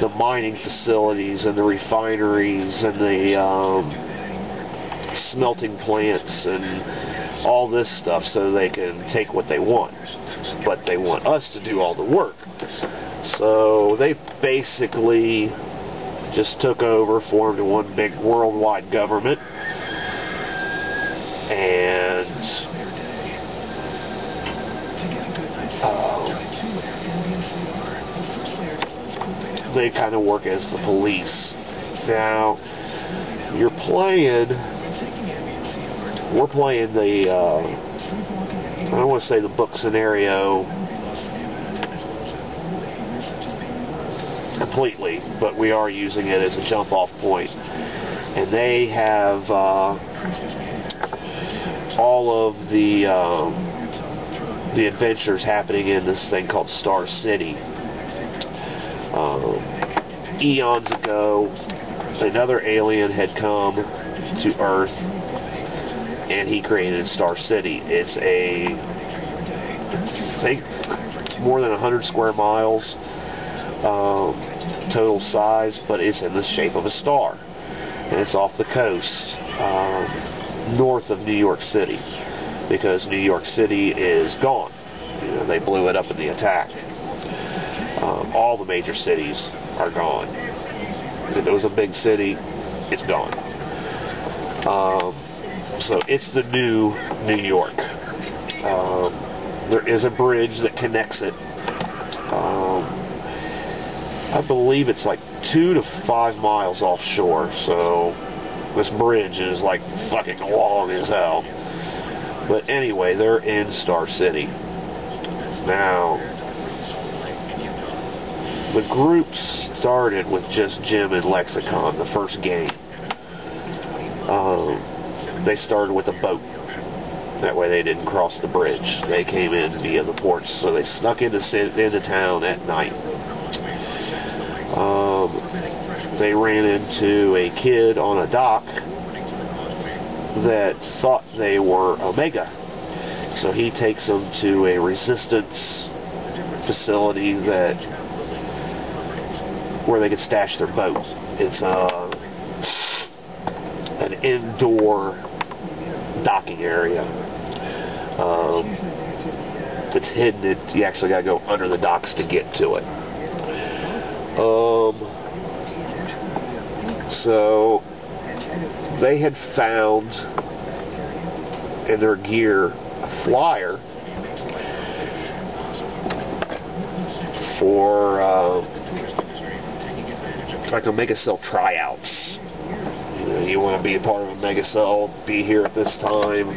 the mining facilities and the refineries and the smelting plants and all this stuff so they can take what they want. But they want us to do all the work. So they basically just took over, formed one big worldwide government, and they kind of work as the police. Now, we're playing the, I don't want to say the book scenario completely, but we are using it as a jump-off point. And they have all of the adventures happening in this thing called Star City. Eons ago, another alien had come to Earth, and he created Star City. It's I think, more than 100 square miles total size, but it's in the shape of a star, and it's off the coast north of New York City, because New York City is gone. They blew it up in the attack. All the major cities are gone. If it was a big city, it's gone. So it's the new New York. There is a bridge that connects it. I believe it's like 2 to 5 miles offshore, so this bridge is like fucking long as hell. But anyway, they're in Star City. Now, the group started with just Jim and Lexicon, the first game. They started with a boat. That way they didn't cross the bridge. They came in via the ports, so they snuck into town at night. They ran into a kid on a dock that thought they were Omega. So he takes them to a resistance facility where they could stash their boat. It's an indoor docking area. It's hidden. You actually got to go under the docks to get to it. So they had found in their gear a flyer for like Omega Cell tryouts. You want to be a part of Omega Cell, be here at this time,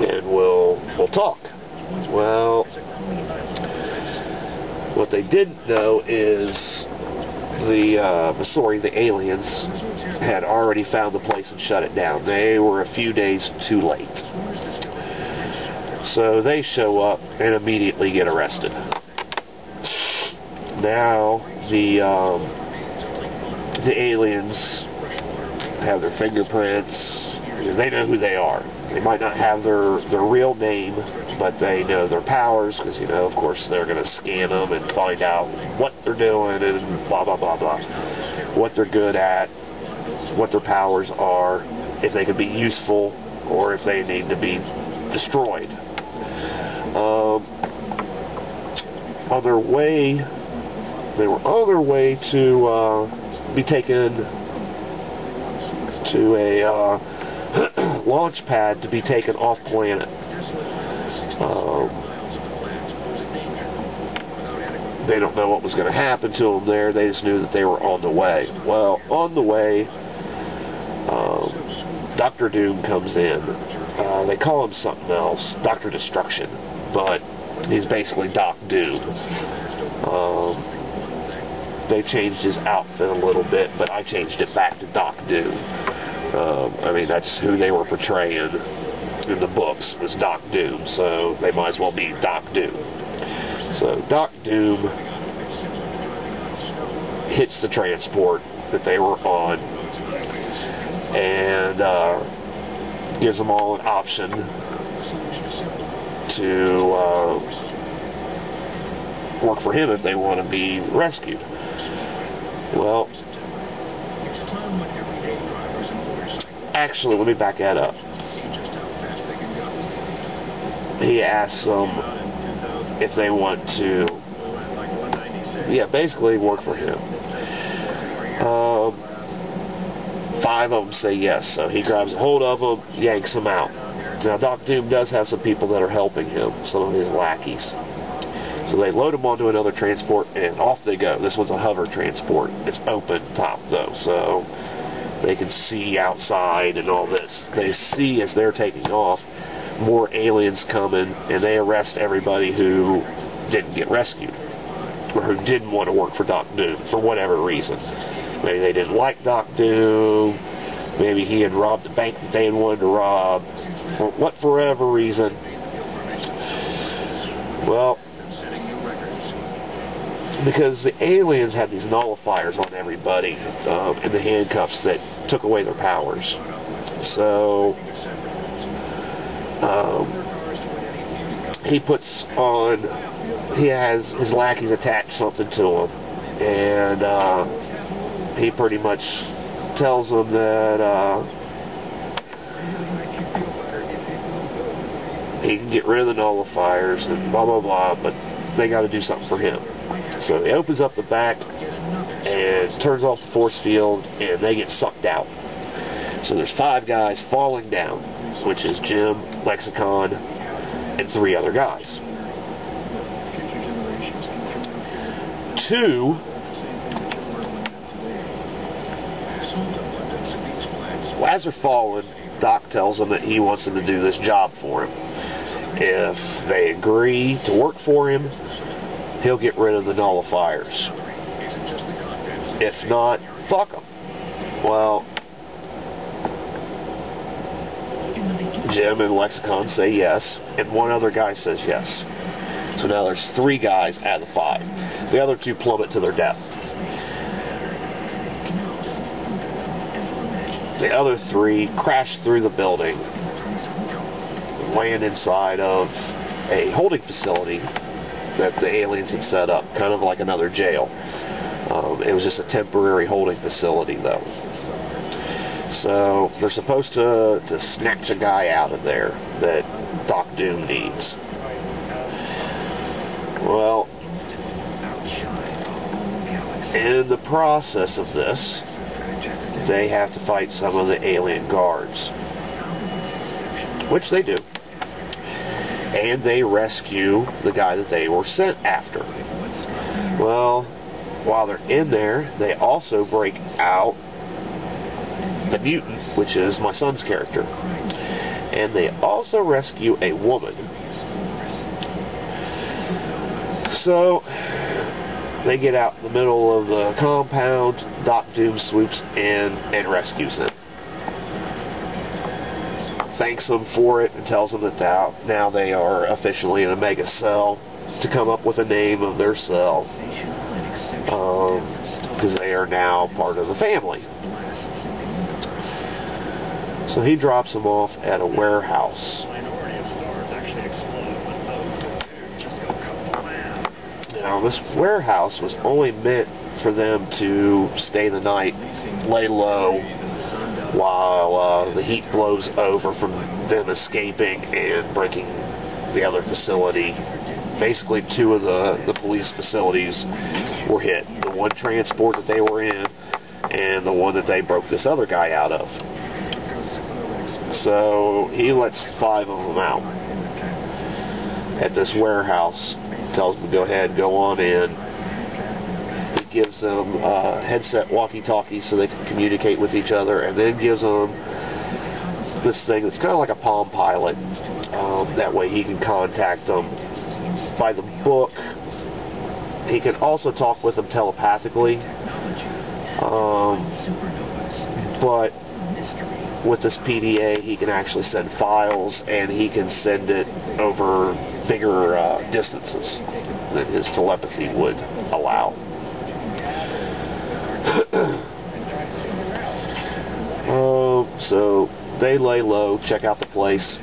and we'll talk. Well, what they didn't know is the aliens had already found the place and shut it down. They were a few days too late. So they show up and immediately get arrested. Now the aliens have their fingerprints. They know who they are. They might not have their real name, but they know their powers, because, of course, they're going to scan them and find out what they're doing and blah, blah, blah, blah. What they're good at, what their powers are, if they can be useful, or if they need to be destroyed. They were on their way to be taken to a launch pad to be taken off planet. They don't know what was going to happen to them there. They just knew that they were on the way. Well, on the way, Dr. Doom comes in. They call him something else, Dr. Destruction, but he's basically Doc Doom. They changed his outfit a little bit, but I changed it back to Doc Doom. That's who they were portraying in the books, was Doc Doom, so they might as well be Doc Doom. So Doc Doom hits the transport that they were on and gives them all an option to work for him if they want to be rescued. Well, actually, let me back that up. He asks them if they want to, basically work for him. 5 of them say yes, so he grabs a hold of them, yanks them out. Now, Doc Doom does have some people that are helping him, some of his lackeys. So they load him onto another transport, and off they go. This one's a hover transport. It's open top, though, so they can see outside and all this. They see, as they're taking off, more aliens coming, and they arrest everybody who didn't get rescued, or who didn't want to work for Doc Doom, for whatever reason. Maybe they didn't like Doc Doom, maybe he had robbed the bank that they had wanted to rob, for whatever reason. Well, because the aliens had these nullifiers on everybody in the handcuffs that took away their powers. So he has his lackeys attach something to him, and he pretty much tells them that he can get rid of the nullifiers and blah blah blah, but they got to do something for him. So he opens up the back and turns off the force field, and they get sucked out. So there's 5 guys falling down, which is Jim, Lexicon, and 3 other guys. 2 as they're falling, Doc tells them that he wants them to do this job for him. If they agree to work for him, he'll get rid of the nullifiers. If not, fuck them. Well, Jim and Lexicon say yes, and 1 other guy says yes. So now there's 3 guys out of the 5. The other 2 plummet to their death. The other 3 crash through the building, land inside of a holding facility that the aliens had set up, kind of like another jail. It was just a temporary holding facility, though. So they're supposed to snatch a guy out of there that Doc Doom needs. Well, in the process of this, they have to fight some of the alien guards, which they do. And they rescue the guy that they were sent after. Well, while they're in there, they also break out the mutant, which is my son's character. And they also rescue a woman. So they get out in the middle of the compound. Doc Doom swoops in and rescues them. Thanks them for it and tells them that now they are officially in a mega cell to come up with a name of their cell, because they are now part of the family. So he drops them off at a warehouse. Now, this warehouse was only meant for them to stay the night, lay low, while the heat blows over from them escaping and breaking the other facility. Basically, 2 of the police facilities were hit. The one transport that they were in, and the one that they broke this other guy out of. So he lets 5 of them out at this warehouse, tells them to go ahead, go on in. He gives them headset walkie-talkies so they can communicate with each other, and then gives them this thing that's kind of like a Palm Pilot. That way he can contact them by the book. He can also talk with them telepathically, but with this PDA he can actually send files, and he can send it over bigger distances than his telepathy would allow. So they lay low, check out the place.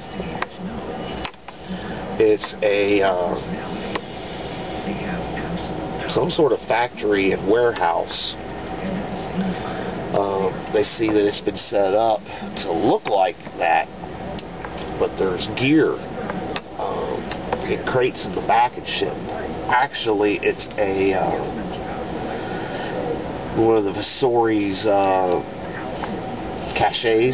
It's a some sort of factory and warehouse. They see that it's been set up to look like that, but there's gear in crates in the back and shit. Actually, it's a one of the Vasori's caches.